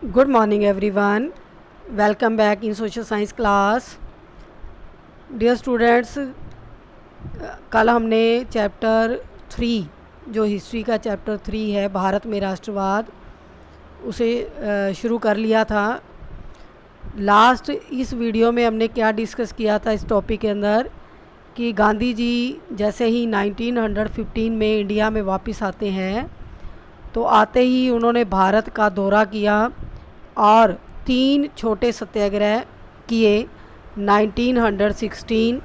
Good morning everyone. Welcome back in social science class. Dear students, कल हमने chapter 3 जो history का chapter 3 है भारत में राष्ट्रवाद उसे शुरू कर लिया था। लास्ट इस वीडियो में हमने क्या डिस्कस किया था इस टॉपिक के अंदर कि गांधी जी जैसे ही 1915 में इंडिया में वापस आते हैं तो आते ही उन्होंने भारत का दौरा किया और 3 छोटे सत्याग्रह किए। 1916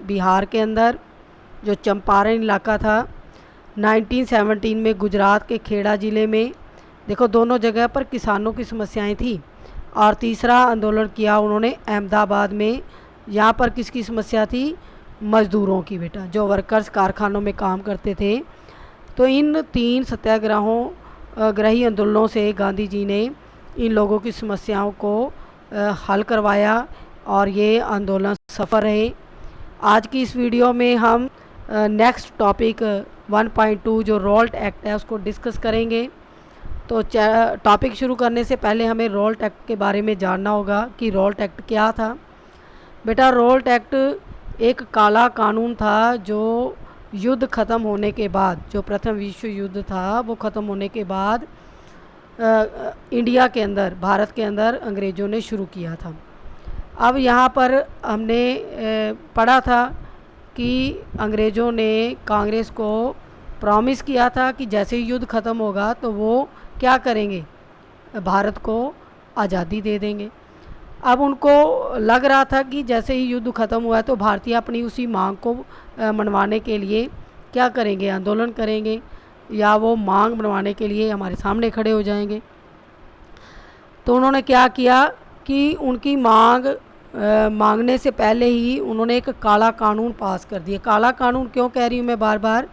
बिहार के अंदर जो चंपारण इलाका था, 1917 में गुजरात के खेड़ा ज़िले में, देखो दोनों जगह पर किसानों की समस्याएं थी। और तीसरा आंदोलन किया उन्होंने अहमदाबाद में, यहाँ पर किसकी समस्या थी? मज़दूरों की, बेटा, जो वर्कर्स कारखानों में काम करते थे। तो इन 3 सत्याग्रही आंदोलनों से गांधी जी ने इन लोगों की समस्याओं को हल करवाया और ये आंदोलन सफल रहे। आज की इस वीडियो में हम नेक्स्ट टॉपिक 1.2 जो रोल्ट एक्ट है उसको डिस्कस करेंगे। तो टॉपिक शुरू करने से पहले हमें रोल्ट एक्ट के बारे में जानना होगा कि रोल्ट एक्ट क्या था। बेटा, रोल्ट एक्ट एक काला कानून था जो युद्ध ख़त्म होने के बाद, जो प्रथम विश्व युद्ध था वो ख़त्म होने के बाद इंडिया के अंदर, भारत के अंदर अंग्रेज़ों ने शुरू किया था। अब यहाँ पर हमने पढ़ा था कि अंग्रेज़ों ने कांग्रेस को प्रॉमिस किया था कि जैसे ही युद्ध ख़त्म होगा तो वो क्या करेंगे, भारत को आज़ादी दे देंगे। अब उनको लग रहा था कि जैसे ही युद्ध ख़त्म हुआ है तो भारतीय अपनी उसी मांग को मनवाने के लिए क्या करेंगे, आंदोलन करेंगे या वो मांग मनवाने के लिए हमारे सामने खड़े हो जाएंगे। तो उन्होंने क्या किया कि उनकी मांगने से पहले ही उन्होंने एक काला कानून पास कर दिया। काला कानून क्यों कह रही हूँ मैं बार बार,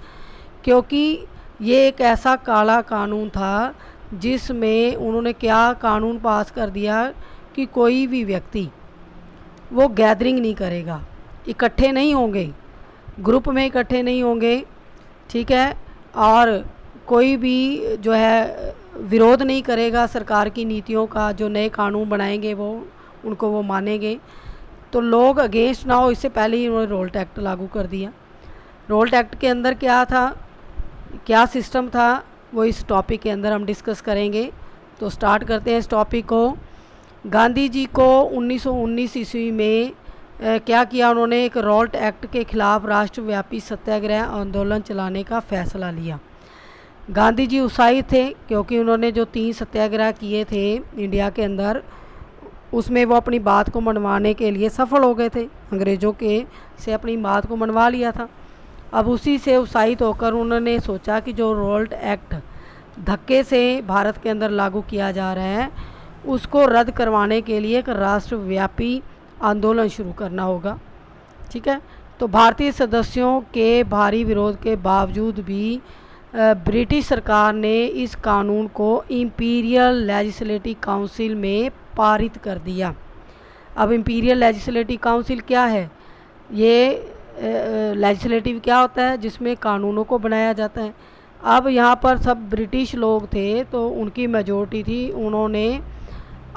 क्योंकि ये एक ऐसा काला कानून था जिसमें उन्होंने क्या कानून पास कर दिया कि कोई भी व्यक्ति वो गैदरिंग नहीं करेगा, इकट्ठे नहीं होंगे, ग्रुप में इकट्ठे नहीं होंगे, ठीक है, और कोई भी जो है विरोध नहीं करेगा सरकार की नीतियों का। जो नए कानून बनाएंगे वो उनको वो मानेंगे। तो लोग अगेंस्ट ना हो, इससे पहले ही उन्होंने रोल्ट एक्ट लागू कर दिया। रोल्ट एक्ट के अंदर क्या था, क्या सिस्टम था, वो इस टॉपिक के अंदर हम डिस्कस करेंगे। तो स्टार्ट करते हैं इस टॉपिक को। गांधी जी को 1919 ईस्वी में क्या किया, उन्होंने एक रोल्ट एक्ट के खिलाफ राष्ट्रव्यापी सत्याग्रह आंदोलन चलाने का फैसला लिया। गांधी जी उत्साहित थे क्योंकि उन्होंने जो 3 सत्याग्रह किए थे इंडिया के अंदर, उसमें वो अपनी बात को मनवाने के लिए सफल हो गए थे। अंग्रेज़ों के से अपनी बात को मनवा लिया था। अब उसी से उत्साहित होकर उन्होंने सोचा कि जो रोल्ट एक्ट धक्के से भारत के अंदर लागू किया जा रहा है उसको रद्द करवाने के लिए एक राष्ट्रव्यापी आंदोलन शुरू करना होगा, ठीक है। तो भारतीय सदस्यों के भारी विरोध के बावजूद भी ब्रिटिश सरकार ने इस कानून को इंपीरियल लेजिस्लेटिव काउंसिल में पारित कर दिया। अब इंपीरियल लेजिस्लेटिव काउंसिल क्या है? ये लेजिस्लेटिव क्या होता है? जिसमें कानूनों को बनाया जाता है। अब यहाँ पर सब ब्रिटिश लोग थे तो उनकी मेजॉरिटी थी, उन्होंने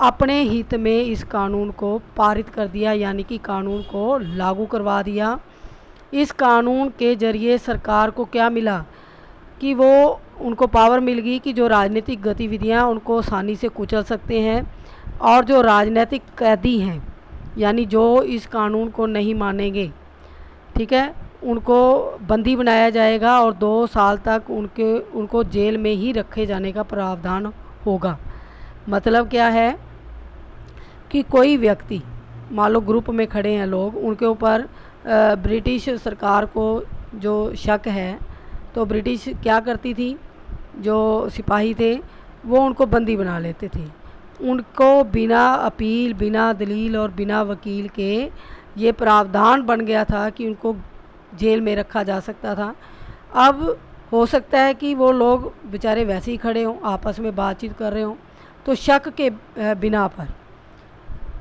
अपने हित में इस कानून को पारित कर दिया, यानी कि कानून को लागू करवा दिया। इस कानून के ज़रिए सरकार को क्या मिला कि वो उनको पावर मिल गई कि जो राजनीतिक गतिविधियां उनको आसानी से कुचल सकते हैं, और जो राजनीतिक कैदी हैं यानी जो इस कानून को नहीं मानेंगे, ठीक है, उनको बंदी बनाया जाएगा और 2 साल तक उनको जेल में ही रखे जाने का प्रावधान होगा। मतलब क्या है कि कोई व्यक्ति, मान लो ग्रुप में खड़े हैं लोग, उनके ऊपर ब्रिटिश सरकार को जो शक है तो ब्रिटिश क्या करती थी, जो सिपाही थे वो उनको बंदी बना लेते थे। उनको बिना अपील, बिना दलील और बिना वकील के ये प्रावधान बन गया था कि उनको जेल में रखा जा सकता था। अब हो सकता है कि वो लोग बेचारे वैसे ही खड़े हों, आपस में बातचीत कर रहे हों, तो शक के बिना पर,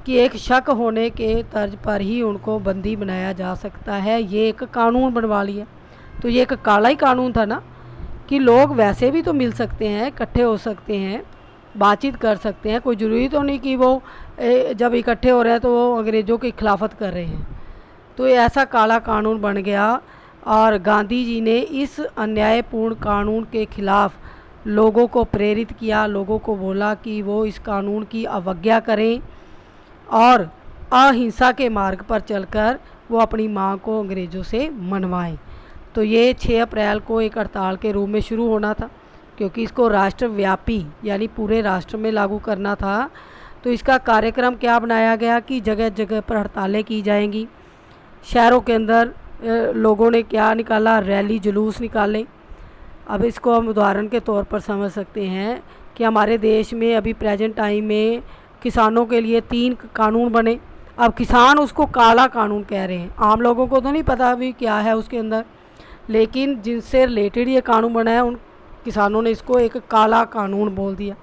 कि एक शक होने के तर्ज पर ही उनको बंदी बनाया जा सकता है, ये एक कानून बनवा लिया। तो ये एक काला ही कानून था ना, कि लोग वैसे भी तो मिल सकते हैं, इकट्ठे हो सकते हैं, बातचीत कर सकते हैं, कोई ज़रूरी तो नहीं कि वो जब इकट्ठे हो रहे हैं तो वो अंग्रेज़ों की खिलाफत कर रहे हैं। तो ये ऐसा काला कानून बन गया और गांधी जी ने इस अन्यायपूर्ण कानून के खिलाफ लोगों को प्रेरित किया, लोगों को बोला कि वो इस कानून की अवज्ञा करें और अहिंसा के मार्ग पर चलकर वो अपनी मांग को अंग्रेज़ों से मनवाएं। तो ये 6 अप्रैल को एक हड़ताल के रूप में शुरू होना था, क्योंकि इसको राष्ट्रव्यापी यानी पूरे राष्ट्र में लागू करना था। तो इसका कार्यक्रम क्या बनाया गया कि जगह जगह पर हड़तालें की जाएंगी। शहरों के अंदर लोगों ने क्या निकाला, रैली जुलूस निकाले। अब इसको हम उदाहरण के तौर पर समझ सकते हैं कि हमारे देश में अभी प्रेजेंट टाइम में किसानों के लिए 3 कानून बने। अब किसान उसको काला कानून कह रहे हैं, आम लोगों को तो नहीं पता अभी क्या है उसके अंदर, लेकिन जिनसे रिलेटेड ये कानून बना है उन किसानों ने इसको एक काला कानून बोल दिया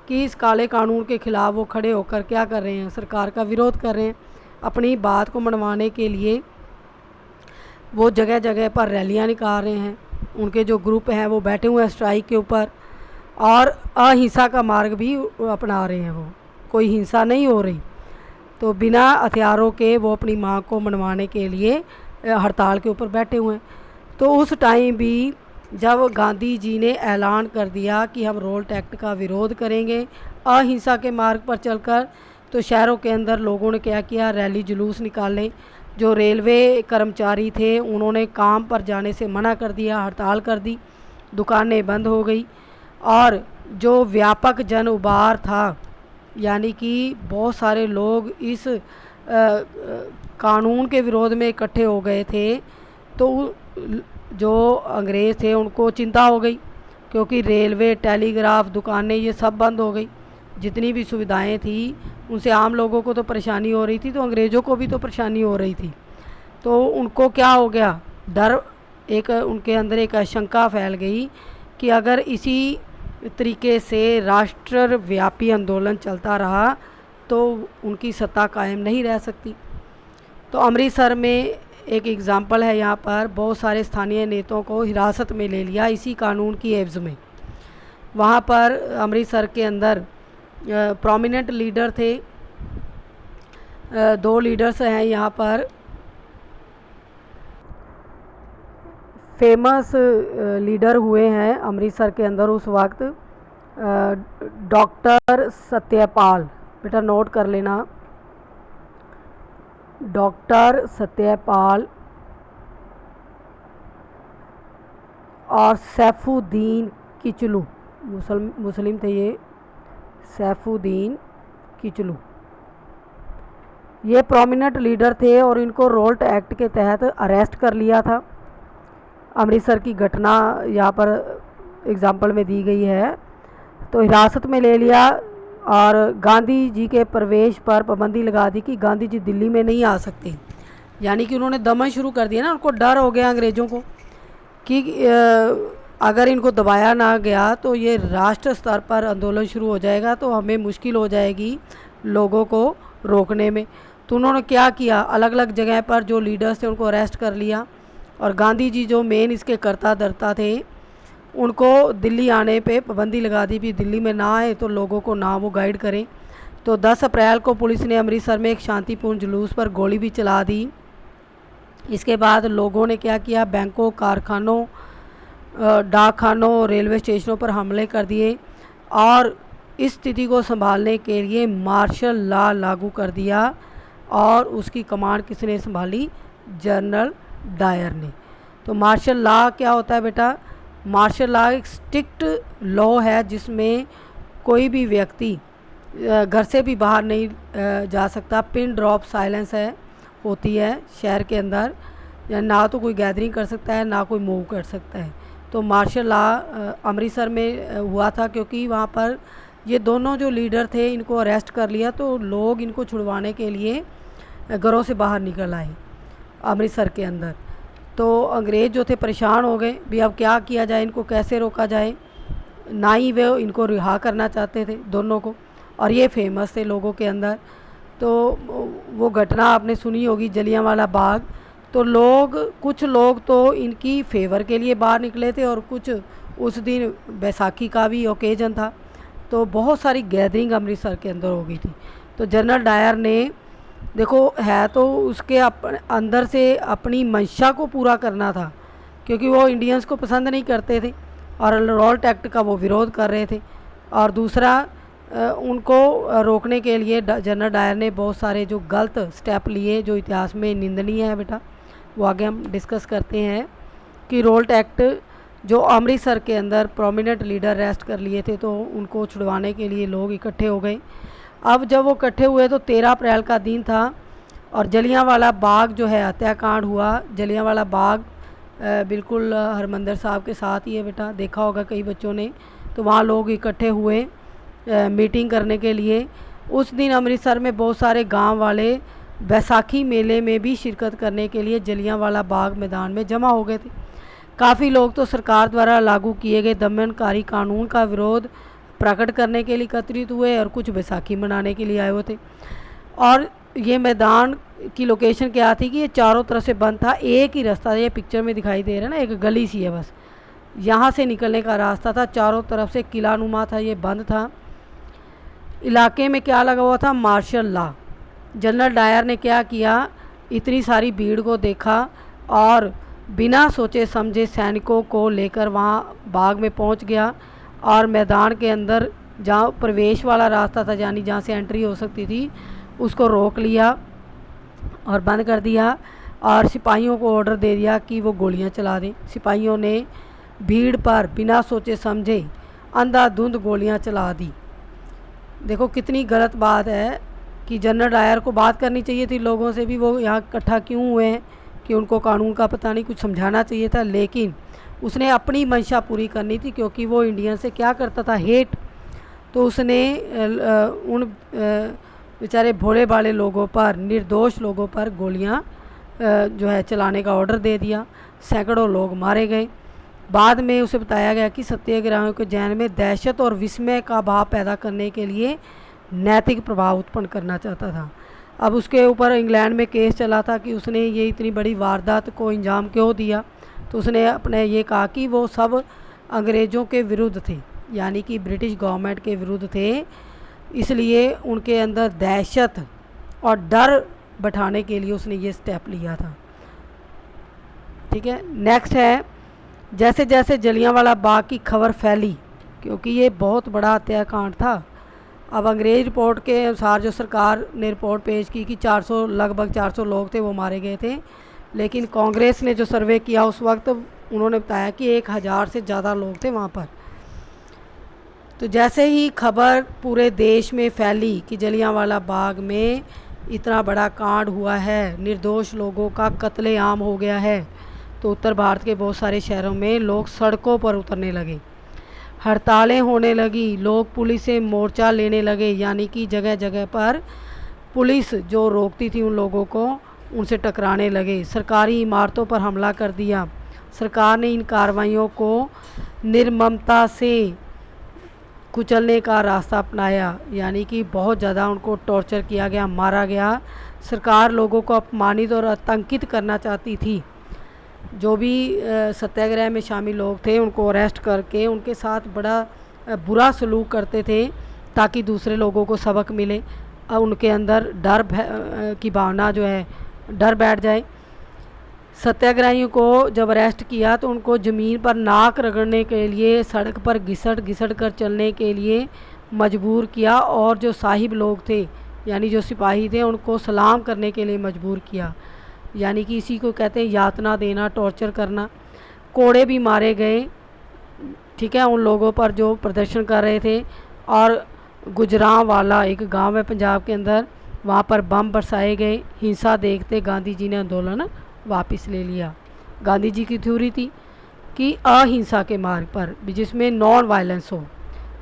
कि इस काले कानून के ख़िलाफ़ वो खड़े होकर क्या कर रहे हैं, सरकार का विरोध कर रहे हैं। अपनी बात को मनवाने के लिए वो जगह जगह पर रैलियां निकाल रहे हैं। उनके जो ग्रुप हैं वो बैठे हुए हैं स्ट्राइक के ऊपर और अहिंसा का मार्ग भी अपना रहे हैं। वो कोई हिंसा नहीं हो रही, तो बिना हथियारों के वो अपनी मांग को मनवाने के लिए हड़ताल के ऊपर बैठे हुए हैं। तो उस टाइम भी जब गांधी जी ने ऐलान कर दिया कि हम रोल्ट एक्ट का विरोध करेंगे अहिंसा के मार्ग पर चलकर, तो शहरों के अंदर लोगों ने क्या किया, रैली जुलूस निकाले। जो रेलवे कर्मचारी थे उन्होंने काम पर जाने से मना कर दिया, हड़ताल कर दी, दुकानें बंद हो गई और जो व्यापक जन उबार था यानी कि बहुत सारे लोग इस कानून के विरोध में इकट्ठे हो गए थे। तो जो अंग्रेज़ थे उनको चिंता हो गई, क्योंकि रेलवे, टेलीग्राफ, दुकानें ये सब बंद हो गई। जितनी भी सुविधाएं थी उनसे आम लोगों को तो परेशानी हो रही थी, तो अंग्रेज़ों को भी तो परेशानी हो रही थी। तो उनको क्या हो गया, डर, एक उनके अंदर एक आशंका फैल गई कि अगर इसी तरीके से राष्ट्रव्यापी आंदोलन चलता रहा तो उनकी सत्ता कायम नहीं रह सकती। तो अमृतसर में एक एग्ज़ाम्पल है, यहाँ पर बहुत सारे स्थानीय नेताओं को हिरासत में ले लिया इसी कानून की एवज़ में। वहाँ पर अमृतसर के अंदर प्रोमिनेंट लीडर थे, 2 लीडर्स हैं यहाँ पर फेमस लीडर हुए हैं अमृतसर के अंदर उस वक्त, डॉक्टर सत्यपाल, बेटा नोट कर लेना, डॉक्टर सत्यपाल और सैफुद्दीन किचलू, मुस्लिम थे ये, सैफुद्दीन किचलू, ये प्रोमिनेंट लीडर थे और इनको रोल्ट एक्ट के तहत अरेस्ट कर लिया था। अमृतसर की घटना यहाँ पर एग्ज़ाम्पल में दी गई है। तो हिरासत में ले लिया और गांधी जी के प्रवेश पर पाबंदी लगा दी कि गांधी जी दिल्ली में नहीं आ सकते। यानी कि उन्होंने दमन शुरू कर दिया ना, उनको डर हो गया अंग्रेज़ों को कि अगर इनको दबाया ना गया तो ये राष्ट्र स्तर पर आंदोलन शुरू हो जाएगा, तो हमें मुश्किल हो जाएगी लोगों को रोकने में। तो उन्होंने क्या किया, अलग अलग जगह पर जो लीडर्स थे उनको अरेस्ट कर लिया और गांधी जी जो मेन इसके कर्ता धर्ता थे उनको दिल्ली आने पे पाबंदी लगा दी भी दिल्ली में ना आए, तो लोगों को ना वो गाइड करें। तो 10 अप्रैल को पुलिस ने अमृतसर में एक शांतिपूर्ण जुलूस पर गोली भी चला दी। इसके बाद लोगों ने क्या किया, बैंकों, कारखानों, डाकखानों, रेलवे स्टेशनों पर हमले कर दिए और इस स्थिति को संभालने के लिए मार्शल लॉ लागू कर दिया और उसकी कमांड किसने संभाली, जनरल डायर ने। तो मार्शल लॉ क्या होता है बेटा, मार्शल लॉ एक स्ट्रिक्ट लॉ है जिसमें कोई भी व्यक्ति घर से भी बाहर नहीं जा सकता, पिन ड्रॉप साइलेंस है होती है शहर के अंदर, या ना तो कोई गैदरिंग कर सकता है ना कोई मूव कर सकता है। तो मार्शल लॉ अमृतसर में हुआ था क्योंकि वहाँ पर ये दोनों जो लीडर थे इनको अरेस्ट कर लिया, तो लोग इनको छुड़वाने के लिए घरों से बाहर निकल आए अमृतसर के अंदर। तो अंग्रेज़ जो थे परेशान हो गए भी अब क्या किया जाए, इनको कैसे रोका जाए, ना ही वे इनको रिहा करना चाहते थे दोनों को, और ये फेमस थे लोगों के अंदर। तो वो घटना आपने सुनी होगी जलियांवाला बाग। तो कुछ लोग तो इनकी फेवर के लिए बाहर निकले थे और कुछ उस दिन बैसाखी का भी ओकेजन था, तो बहुत सारी गैदरिंग अमृतसर के अंदर हो गई थी। तो जनरल डायर ने देखो है तो उसके अंदर से अपनी मंशा को पूरा करना था, क्योंकि वो इंडियंस को पसंद नहीं करते थे और रॉल्ट एक्ट का वो विरोध कर रहे थे। और दूसरा उनको रोकने के लिए जनरल डायर ने बहुत सारे जो गलत स्टेप लिए जो इतिहास में निंदनीय है बेटा, वो आगे हम डिस्कस करते हैं। कि रॉल्ट एक्ट जो अमृतसर के अंदर प्रोमिनेंट लीडर अरेस्ट कर लिए थे, तो उनको छुड़वाने के लिए लोग इकट्ठे हो गए। अब जब वो इकट्ठे हुए तो 13 अप्रैल का दिन था और जलियांवाला बाग जो है हत्याकांड हुआ। जलियांवाला बाग बिल्कुल हरमंदिर साहब के साथ ही है बेटा, देखा होगा कई बच्चों ने। तो वहाँ लोग इकट्ठे हुए मीटिंग करने के लिए। उस दिन अमृतसर में बहुत सारे गांव वाले बैसाखी मेले में भी शिरकत करने के लिए जलियांवाला बाग मैदान में जमा हो गए थे। काफ़ी लोग तो सरकार द्वारा लागू किए गए दमनकारी कानून का विरोध प्रकट करने के लिए एकत्रित हुए और कुछ बैसाखी मनाने के लिए आए हुए थे। और ये मैदान की लोकेशन क्या थी कि ये चारों तरफ से बंद था, एक ही रास्ता, ये पिक्चर में दिखाई दे रहा है ना, एक गली सी है बस, यहाँ से निकलने का रास्ता था। चारों तरफ से किला नुमा था, ये बंद था। इलाके में क्या लगा हुआ था, मार्शल लॉ। जनरल डायर ने क्या किया, इतनी सारी भीड़ को देखा और बिना सोचे समझे सैनिकों को लेकर वहाँ बाग में पहुँच गया और मैदान के अंदर जहाँ प्रवेश वाला रास्ता था, यानी जहाँ से एंट्री हो सकती थी, उसको रोक लिया और बंद कर दिया और सिपाहियों को ऑर्डर दे दिया कि वो गोलियां चला दें। सिपाहियों ने भीड़ पर बिना सोचे समझे अंधाधुंध गोलियां चला दी। देखो कितनी गलत बात है कि जनरल डायर को बात करनी चाहिए थी लोगों से भी, वो यहाँ इकट्ठा क्यों हुए हैं, कि उनको कानून का पता नहीं, कुछ समझाना चाहिए था। लेकिन उसने अपनी मंशा पूरी करनी थी, क्योंकि वो इंडियन से क्या करता था, हेट। तो उसने उन बेचारे भोले भाले लोगों पर, निर्दोष लोगों पर गोलियां जो है चलाने का ऑर्डर दे दिया। सैकड़ों लोग मारे गए। बाद में उसे बताया गया कि सत्याग्रहियों के जैन में दहशत और विस्मय का भाव पैदा करने के लिए नैतिक प्रभाव उत्पन्न करना चाहता था। अब उसके ऊपर इंग्लैंड में केस चला था कि उसने ये इतनी बड़ी वारदात को अंजाम क्यों दिया। तो उसने अपने ये कहा कि वो सब अंग्रेज़ों के विरुद्ध थे, यानी कि ब्रिटिश गवर्नमेंट के विरुद्ध थे, इसलिए उनके अंदर दहशत और डर बैठाने के लिए उसने ये स्टेप लिया था। ठीक है, नेक्स्ट है, जैसे जैसे जलियांवाला बाग की खबर फैली, क्योंकि ये बहुत बड़ा हत्याकांड था। अब अंग्रेज़ रिपोर्ट के अनुसार जो सरकार ने रिपोर्ट पेश की कि 400 लगभग 400 लोग थे वो मारे गए थे, लेकिन कांग्रेस ने जो सर्वे किया उस वक्त उन्होंने बताया कि 1000 से ज़्यादा लोग थे वहाँ पर। तो जैसे ही खबर पूरे देश में फैली कि जलियांवाला बाग में इतना बड़ा कांड हुआ है, निर्दोष लोगों का कत्लेआम हो गया है, तो उत्तर भारत के बहुत सारे शहरों में लोग सड़कों पर उतरने लगे, हड़तालें होने लगी, लोग पुलिस से मोर्चा लेने लगे, यानी कि जगह जगह पर पुलिस जो रोकती थी उन लोगों को, उनसे टकराने लगे। सरकारी इमारतों पर हमला कर दिया। सरकार ने इन कार्रवाइयों को निर्ममता से कुचलने का रास्ता अपनाया, यानी कि बहुत ज़्यादा उनको टॉर्चर किया गया, मारा गया। सरकार लोगों को अपमानित और आतंकित करना चाहती थी। जो भी सत्याग्रह में शामिल लोग थे उनको अरेस्ट करके उनके साथ बड़ा बुरा सलूक करते थे, ताकि दूसरे लोगों को सबक मिले और उनके अंदर डर की भावना जो है, डर बैठ जाए। सत्याग्रहियों को जब अरेस्ट किया तो उनको ज़मीन पर नाक रगड़ने के लिए, सड़क पर घिसट कर चलने के लिए मजबूर किया, और जो साहिब लोग थे यानी जो सिपाही थे उनको सलाम करने के लिए मजबूर किया, यानी कि इसी को कहते हैं यातना देना, टॉर्चर करना। कोड़े भी मारे गए, ठीक है, उन लोगों पर जो प्रदर्शन कर रहे थे। और गुजरांवाला एक गांव है पंजाब के अंदर, वहाँ पर बम बरसाए गए। हिंसा देखते गांधी जी ने आंदोलन वापस ले लिया। गांधी जी की थ्योरी थी कि अहिंसा के मार्ग पर, जिसमें नॉन वायलेंस हो,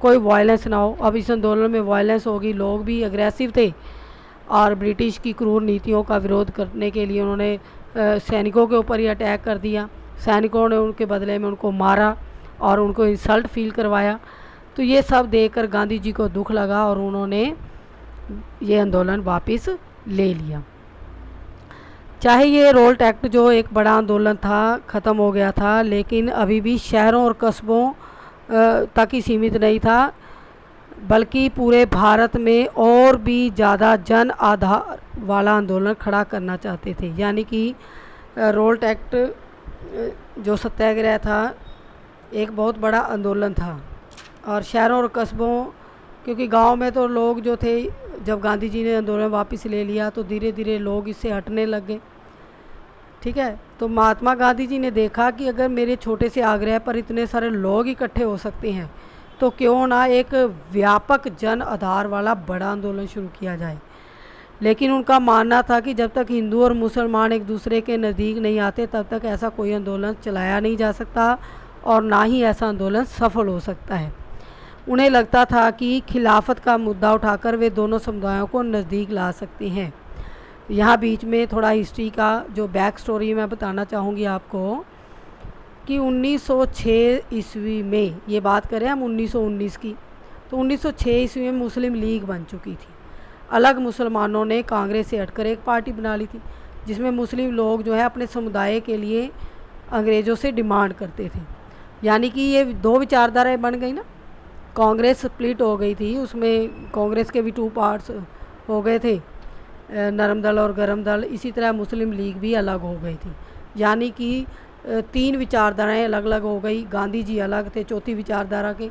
कोई वायलेंस ना हो। अब इस आंदोलन में वायलेंस होगी, लोग भी अग्रेसिव थे और ब्रिटिश की क्रूर नीतियों का विरोध करने के लिए उन्होंने सैनिकों के ऊपर ही अटैक कर दिया। सैनिकों ने उनके बदले में उनको मारा और उनको इंसल्ट फील करवाया। तो ये सब देखकर गांधी जी को दुख लगा और उन्होंने ये आंदोलन वापस ले लिया। चाहे ये रॉल्ट एक्ट जो एक बड़ा आंदोलन था ख़त्म हो गया था, लेकिन अभी भी शहरों और कस्बों तक ही सीमित नहीं था, बल्कि पूरे भारत में और भी ज़्यादा जन आधार वाला आंदोलन खड़ा करना चाहते थे। यानी कि रोल्ट एक्ट जो सत्याग्रह था एक बहुत बड़ा आंदोलन था। और शहरों और कस्बों, क्योंकि गांव में तो लोग जो थे, जब गांधी जी ने आंदोलन वापस ले लिया तो धीरे धीरे लोग इससे हटने लग गए। ठीक है, तो महात्मा गांधी जी ने देखा कि अगर मेरे छोटे से आग्रह पर इतने सारे लोग इकट्ठे हो सकते हैं तो क्यों ना एक व्यापक जन आधार वाला बड़ा आंदोलन शुरू किया जाए। लेकिन उनका मानना था कि जब तक हिंदू और मुसलमान एक दूसरे के नज़दीक नहीं आते तब तक ऐसा कोई आंदोलन चलाया नहीं जा सकता और ना ही ऐसा आंदोलन सफल हो सकता है। उन्हें लगता था कि खिलाफत का मुद्दा उठाकर वे दोनों समुदायों को नज़दीक ला सकते हैं। यहाँ बीच में थोड़ा हिस्ट्री का जो बैक स्टोरी मैं बताना चाहूँगी आपको कि 1906 ईस्वी में, ये बात करें हम 1919 की, तो 1906 ईस्वी में मुस्लिम लीग बन चुकी थी। अलग मुसलमानों ने कांग्रेस से हटकर एक पार्टी बना ली थी जिसमें मुस्लिम लोग जो है अपने समुदाय के लिए अंग्रेज़ों से डिमांड करते थे। यानी कि ये दो विचारधाराएं बन गई ना। कांग्रेस स्प्लिट हो गई थी, उसमें कांग्रेस के भी 2 पार्ट्स हो गए थे, नरम दल और गरम दल। इसी तरह मुस्लिम लीग भी अलग हो गई थी। यानी कि 3 विचारधाराएं अलग अलग हो गई। गांधी जी अलग थे चौथी विचारधारा के।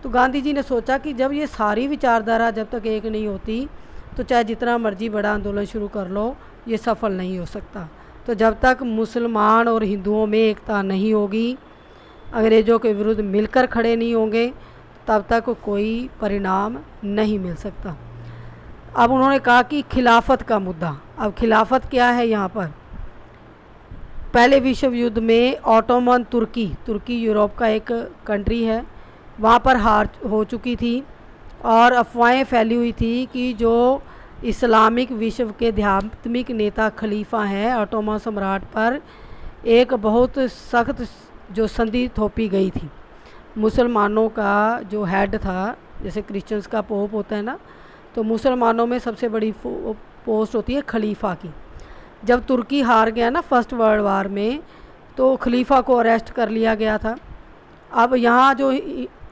तो गांधी जी ने सोचा कि जब ये सारी विचारधारा जब तक एक नहीं होती तो चाहे जितना मर्जी बड़ा आंदोलन शुरू कर लो, ये सफल नहीं हो सकता। तो जब तक मुसलमान और हिंदुओं में एकता नहीं होगी, अंग्रेज़ों के विरुद्ध मिलकर खड़े नहीं होंगे, तब तक कोई परिणाम नहीं मिल सकता। अब उन्होंने कहा कि खिलाफत का मुद्दा, अब खिलाफत क्या है यहाँ पर। पहले विश्व युद्ध में ऑटोमन तुर्की यूरोप का एक कंट्री है, वहाँ पर हार हो चुकी थी और अफवाहें फैली हुई थी कि जो इस्लामिक विश्व के आध्यात्मिक नेता खलीफा हैं, ऑटोमन सम्राट पर एक बहुत सख्त जो संधि थोपी गई थी। मुसलमानों का जो हेड था, जैसे क्रिश्चियंस का पोप होता है ना, तो मुसलमानों में सबसे बड़ी पोस्ट होती है खलीफा की। जब तुर्की हार गया ना फर्स्ट वर्ल्ड वार में, तो खलीफा को अरेस्ट कर लिया गया था। अब यहाँ जो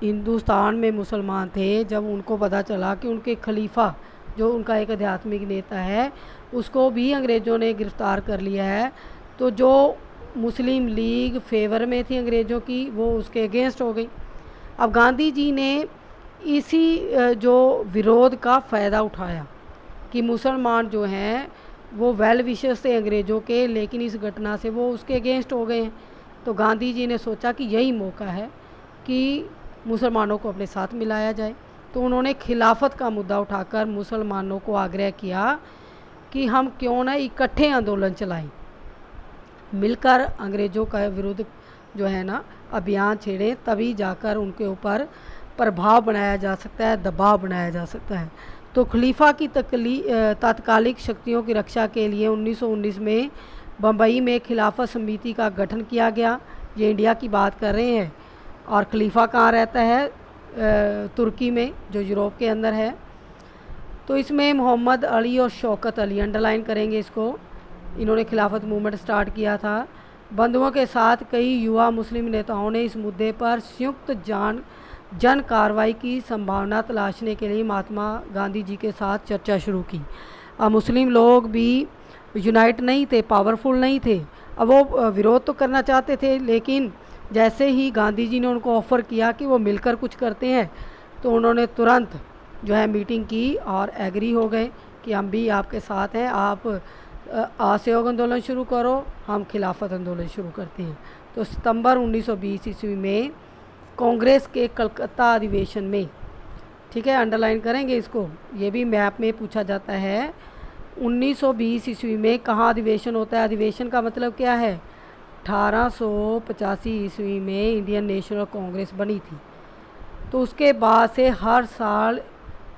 हिंदुस्तान में मुसलमान थे, जब उनको पता चला कि उनके खलीफा जो उनका एक आध्यात्मिक नेता है उसको भी अंग्रेज़ों ने गिरफ़्तार कर लिया है, तो जो मुस्लिम लीग फेवर में थी अंग्रेज़ों की, वो उसके अगेंस्ट हो गई। अब गांधी जी ने इसी जो विरोध का फ़ायदा उठाया कि मुसलमान जो हैं वो वेल विशर्स थे अंग्रेज़ों के, लेकिन इस घटना से वो उसके अगेंस्ट हो गए हैं। तो गांधी जी ने सोचा कि यही मौका है कि मुसलमानों को अपने साथ मिलाया जाए। तो उन्होंने खिलाफत का मुद्दा उठाकर मुसलमानों को आग्रह किया कि हम क्यों ना इकट्ठे आंदोलन चलाएं, मिलकर अंग्रेज़ों का विरुद्ध जो है ना अभियान छेड़ें, तभी जाकर उनके ऊपर प्रभाव बनाया जा सकता है, दबाव बनाया जा सकता है। तो खलीफा की तात्कालिक शक्तियों की रक्षा के लिए 1919 में बम्बई में खिलाफत समिति का गठन किया गया। ये इंडिया की बात कर रहे हैं। और खलीफा कहाँ रहता है? तुर्की में, जो यूरोप के अंदर है। तो इसमें मोहम्मद अली और शौकत अली, अंडरलाइन करेंगे इसको, इन्होंने खिलाफत मूवमेंट स्टार्ट किया था। बंधुओं के साथ कई युवा मुस्लिम नेताओं ने इस मुद्दे पर संयुक्त जन कार्रवाई की संभावना तलाशने के लिए महात्मा गांधी जी के साथ चर्चा शुरू की। अब मुस्लिम लोग भी यूनाइट नहीं थे, पावरफुल नहीं थे। अब वो विरोध तो करना चाहते थे, लेकिन जैसे ही गांधी जी ने उनको ऑफ़र किया कि वो मिलकर कुछ करते हैं, तो उन्होंने तुरंत जो है मीटिंग की और एग्री हो गए कि हम भी आपके साथ हैं, आप असहयोग आंदोलन शुरू करो, हम खिलाफत आंदोलन शुरू करते हैं। तो सितंबर 1920 ईस्वी में कांग्रेस के कलकत्ता अधिवेशन में, ठीक है, अंडरलाइन करेंगे इसको, ये भी मैप में पूछा जाता है। 1920 ईस्वी में कहाँ अधिवेशन होता है? अधिवेशन का मतलब क्या है? 1885 ईस्वी में इंडियन नेशनल कांग्रेस बनी थी। तो उसके बाद से हर साल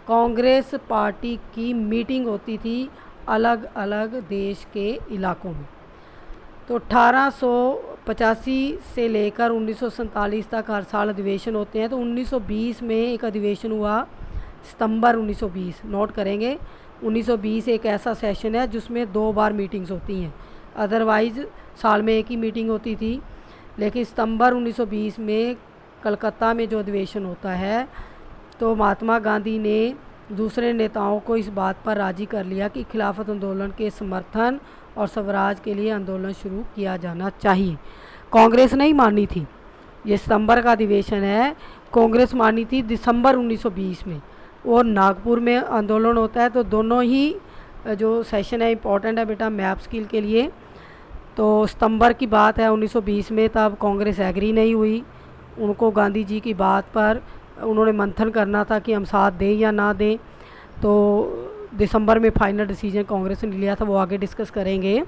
कांग्रेस पार्टी की मीटिंग होती थी अलग अलग देश के इलाकों में। तो 1885 से लेकर 1947 तक हर साल अधिवेशन होते हैं। तो 1920 में एक अधिवेशन हुआ, सितंबर 1920, नोट करेंगे। 1920 एक ऐसा सेशन है जिसमें 2 बार मीटिंग्स होती हैं, अदरवाइज़ साल में एक ही मीटिंग होती थी। लेकिन सितंबर 1920 में कलकत्ता में जो अधिवेशन होता है, तो महात्मा गांधी ने दूसरे नेताओं को इस बात पर राज़ी कर लिया कि खिलाफत आंदोलन के समर्थन और स्वराज के लिए आंदोलन शुरू किया जाना चाहिए। कांग्रेस नहीं मानी थी। ये सितंबर का अधिवेशन है, कांग्रेस मानी थी दिसंबर 1920 में, और नागपुर में आंदोलन होता है। तो दोनों ही जो सेशन है इम्पॉर्टेंट है बेटा मैप स्किल के लिए। तो सितंबर की बात है 1920 में, तब कांग्रेस एग्री नहीं हुई। उनको गांधी जी की बात पर उन्होंने मंथन करना था कि हम साथ दें या ना दें। तो दिसंबर में फाइनल डिसीजन कांग्रेस ने लिया था, वो आगे डिस्कस करेंगे।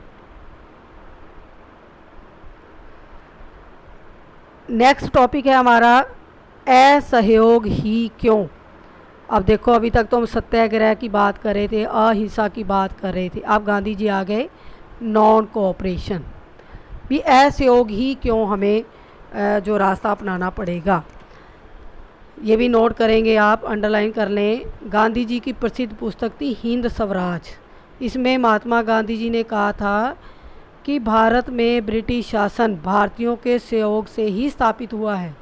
नेक्स्ट टॉपिक है हमारा असहयोग ही क्यों। अब देखो, अभी तक तो हम सत्याग्रह की बात कर रहे थे, अहिंसा की बात कर रहे थे, अब गांधी जी आ गए नॉन कोऑपरेशन। भी असहयोग ही क्यों हमें जो रास्ता अपनाना पड़ेगा, ये भी नोट करेंगे आप, अंडरलाइन कर लें। गांधी जी की प्रसिद्ध पुस्तक थी हिंद स्वराज। इसमें महात्मा गांधी जी ने कहा था कि भारत में ब्रिटिश शासन भारतीयों के सहयोग से ही स्थापित हुआ है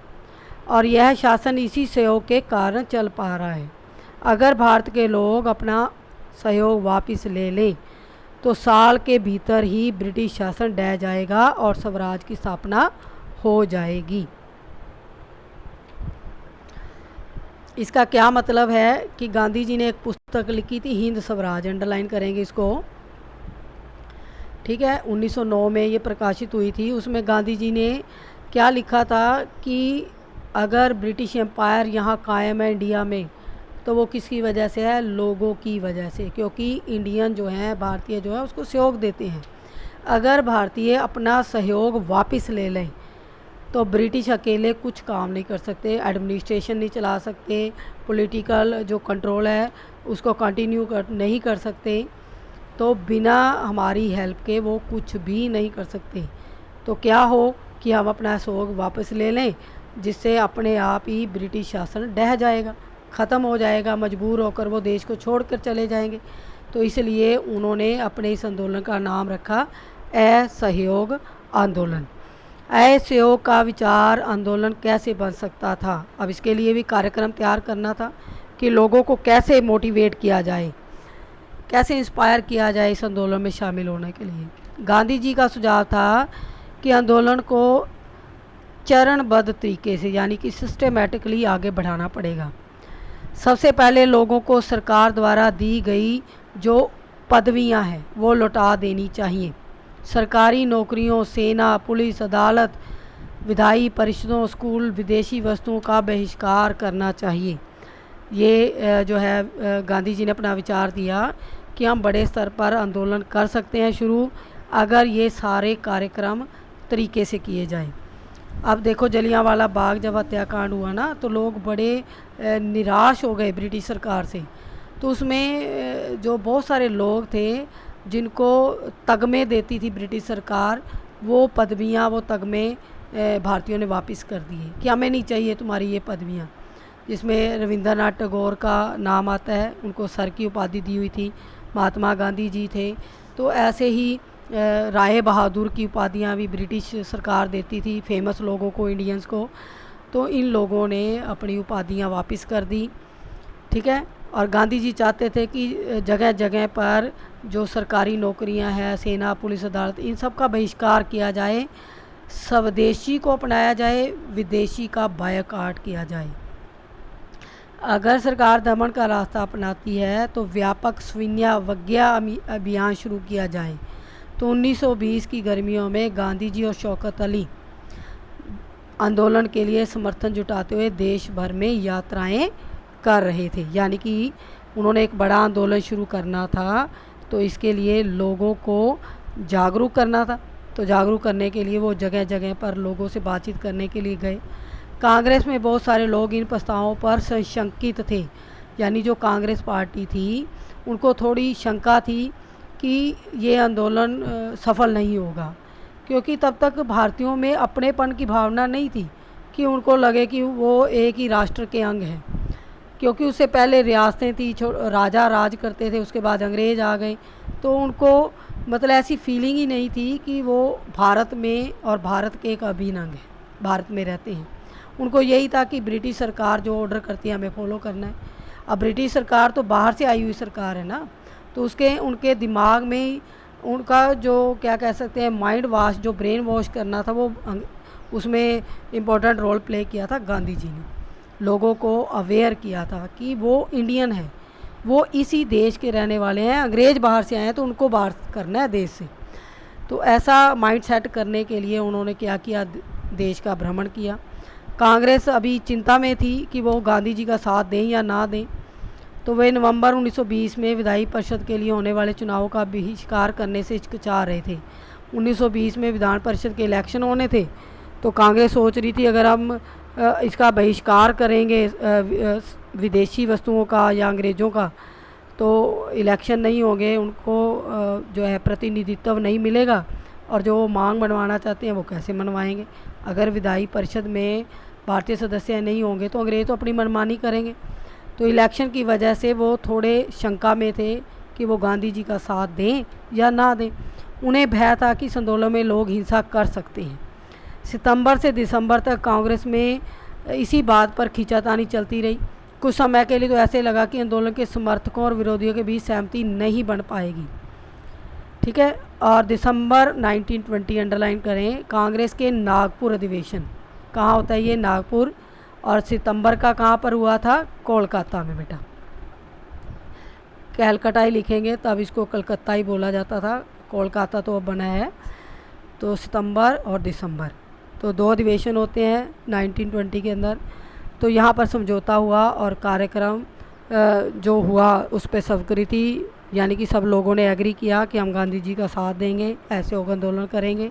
और यह शासन इसी सहयोग के कारण चल पा रहा है। अगर भारत के लोग अपना सहयोग वापस ले लें तो साल के भीतर ही ब्रिटिश शासन ढह जाएगा और स्वराज की स्थापना हो जाएगी। इसका क्या मतलब है कि गांधी जी ने एक पुस्तक लिखी थी हिंद स्वराज, अंडरलाइन करेंगे इसको, ठीक है। 1909 में ये प्रकाशित हुई थी। उसमें गांधी जी ने क्या लिखा था कि अगर ब्रिटिश एम्पायर यहाँ कायम है इंडिया में, तो वो किसकी वजह से है, लोगों की वजह से, क्योंकि इंडियन जो हैं, भारतीय जो है उसको सहयोग देते हैं। अगर भारतीय अपना सहयोग वापस ले लें तो ब्रिटिश अकेले कुछ काम नहीं कर सकते, एडमिनिस्ट्रेशन नहीं चला सकते, पॉलिटिकल जो कंट्रोल है उसको कंटिन्यू नहीं कर सकते, तो बिना हमारी हेल्प के वो कुछ भी नहीं कर सकते। तो क्या हो कि हम अपना सहयोग वापस ले लें, जिससे अपने आप ही ब्रिटिश शासन ढह जाएगा, ख़त्म हो जाएगा, मजबूर होकर वो देश को छोड़कर चले जाएंगे। तो इसलिए उन्होंने अपने इस आंदोलन का नाम रखा असहयोग आंदोलन। असहयोग का विचार आंदोलन कैसे बन सकता था, अब इसके लिए भी कार्यक्रम तैयार करना था कि लोगों को कैसे मोटिवेट किया जाए, कैसे इंस्पायर किया जाए इस आंदोलन में शामिल होने के लिए। गांधी जी का सुझाव था कि आंदोलन को चरणबद्ध तरीके से, यानी कि सिस्टमेटिकली आगे बढ़ाना पड़ेगा। सबसे पहले लोगों को सरकार द्वारा दी गई जो पदवियां हैं वो लौटा देनी चाहिए। सरकारी नौकरियों, सेना, पुलिस, अदालत, विधायी परिषदों, स्कूल, विदेशी वस्तुओं का बहिष्कार करना चाहिए। ये जो है गांधी जी ने अपना विचार दिया कि हम बड़े स्तर पर आंदोलन कर सकते हैं शुरू, अगर ये सारे कार्यक्रम तरीके से किए जाएं। अब देखो, जलियांवाला बाग जब हत्याकांड हुआ ना, तो लोग बड़े निराश हो गए ब्रिटिश सरकार से। तो उसमें जो बहुत सारे लोग थे जिनको तगमे देती थी ब्रिटिश सरकार, वो पदवियाँ, वो तगमे भारतीयों ने वापस कर दिए कि हमें नहीं चाहिए तुम्हारी ये पदवियाँ। जिसमें रविंद्रनाथ टैगोर का नाम आता है, उनको सर की उपाधि दी हुई थी, महात्मा गांधी जी थे। तो ऐसे ही राय बहादुर की उपाधियाँ भी ब्रिटिश सरकार देती थी फेमस लोगों को, इंडियंस को। तो इन लोगों ने अपनी उपाधियाँ वापस कर दी, ठीक है। और गांधी जी चाहते थे कि जगह जगह पर जो सरकारी नौकरियां हैं, सेना, पुलिस, अदालत, इन सब का बहिष्कार किया जाए, स्वदेशी को अपनाया जाए, विदेशी का बायकॉट किया जाए। अगर सरकार दमन का रास्ता अपनाती है तो व्यापक स्वैच्छिक अभियान शुरू किया जाए। तो 1920 की गर्मियों में गांधी जी और शौकत अली आंदोलन के लिए समर्थन जुटाते हुए देश भर में यात्राएं कर रहे थे, यानी कि उन्होंने एक बड़ा आंदोलन शुरू करना था, तो इसके लिए लोगों को जागरूक करना था। तो जागरूक करने के लिए वो जगह जगह पर लोगों से बातचीत करने के लिए गए। कांग्रेस में बहुत सारे लोग इन प्रस्तावों पर संशंकित थे, यानी जो कांग्रेस पार्टी थी उनको थोड़ी शंका थी कि ये आंदोलन सफल नहीं होगा, क्योंकि तब तक भारतीयों में अपनेपन की भावना नहीं थी कि उनको लगे कि वो एक ही राष्ट्र के अंग हैं, क्योंकि उससे पहले रियासतें थी, राजा राज करते थे, उसके बाद अंग्रेज़ आ गए। तो उनको मतलब ऐसी फीलिंग ही नहीं थी कि वो भारत में और भारत के एक अभिन्न अंग है, भारत में रहते हैं। उनको यही था कि ब्रिटिश सरकार जो ऑर्डर करती है हमें फॉलो करना है। अब ब्रिटिश सरकार तो बाहर से आई हुई सरकार है ना, तो उसके उनके दिमाग में ही उनका जो क्या कह सकते हैं माइंड वॉश, जो ब्रेन वॉश करना था, वो उसमें इम्पोर्टेंट रोल प्ले किया था गांधी जी ने। लोगों को अवेयर किया था कि वो इंडियन है, वो इसी देश के रहने वाले हैं, अंग्रेज़ बाहर से आए हैं तो उनको बाहर करना है देश से। तो ऐसा माइंड सेट करने के लिए उन्होंने क्या किया, देश का भ्रमण किया। कांग्रेस अभी चिंता में थी कि वो गांधी जी का साथ दें या ना दें, तो वे नवंबर 1920 में विधायी परिषद के लिए होने वाले चुनाव का बहिष्कार करने से हिचकिचा रहे थे। 1920 में विधान परिषद के इलेक्शन होने थे, तो कांग्रेस सोच रही थी अगर हम इसका बहिष्कार करेंगे विदेशी वस्तुओं का या अंग्रेज़ों का, तो इलेक्शन नहीं होंगे, उनको जो है प्रतिनिधित्व नहीं मिलेगा, और जो मांग मनवाना चाहते हैं वो कैसे मनवाएंगे। अगर विधायी परिषद में भारतीय सदस्य नहीं होंगे तो अंग्रेज़ तो अपनी मनमानी करेंगे। तो इलेक्शन की वजह से वो थोड़े शंका में थे कि वो गांधी जी का साथ दें या ना दें। उन्हें भय था कि इस आंदोलन में लोग हिंसा कर सकते हैं। सितंबर से दिसंबर तक कांग्रेस में इसी बात पर खींचातानी चलती रही। कुछ समय के लिए तो ऐसे लगा कि आंदोलन के समर्थकों और विरोधियों के बीच सहमति नहीं बन पाएगी। ठीक है। और दिसंबर 1920 अंडरलाइन करें, कांग्रेस के नागपुर अधिवेशन कहाँ होता है, ये नागपुर। और सितंबर का कहाँ पर हुआ था, कोलकाता में बेटा। कैलकाटा ही लिखेंगे, तब इसको कलकत्ता ही बोला जाता था, कोलकाता तो अब बना है। तो सितंबर और दिसंबर, तो 2 अधिवेशन होते हैं 1920 के अंदर। तो यहाँ पर समझौता हुआ और कार्यक्रम जो हुआ उस पर स्वीकृति, यानी कि सब लोगों ने एग्री किया कि हम गांधी जी का साथ देंगे, ऐसे होकर आंदोलन करेंगे।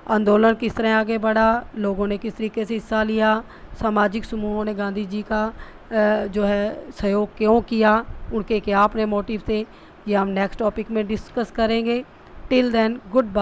आंदोलन किस तरह आगे बढ़ा, लोगों ने किस तरीके से हिस्सा लिया, सामाजिक समूहों ने गांधी जी का जो है सहयोग क्यों किया, उनके क्या अपने मोटिव थे, ये हम नेक्स्ट टॉपिक में डिस्कस करेंगे। Till then good bye.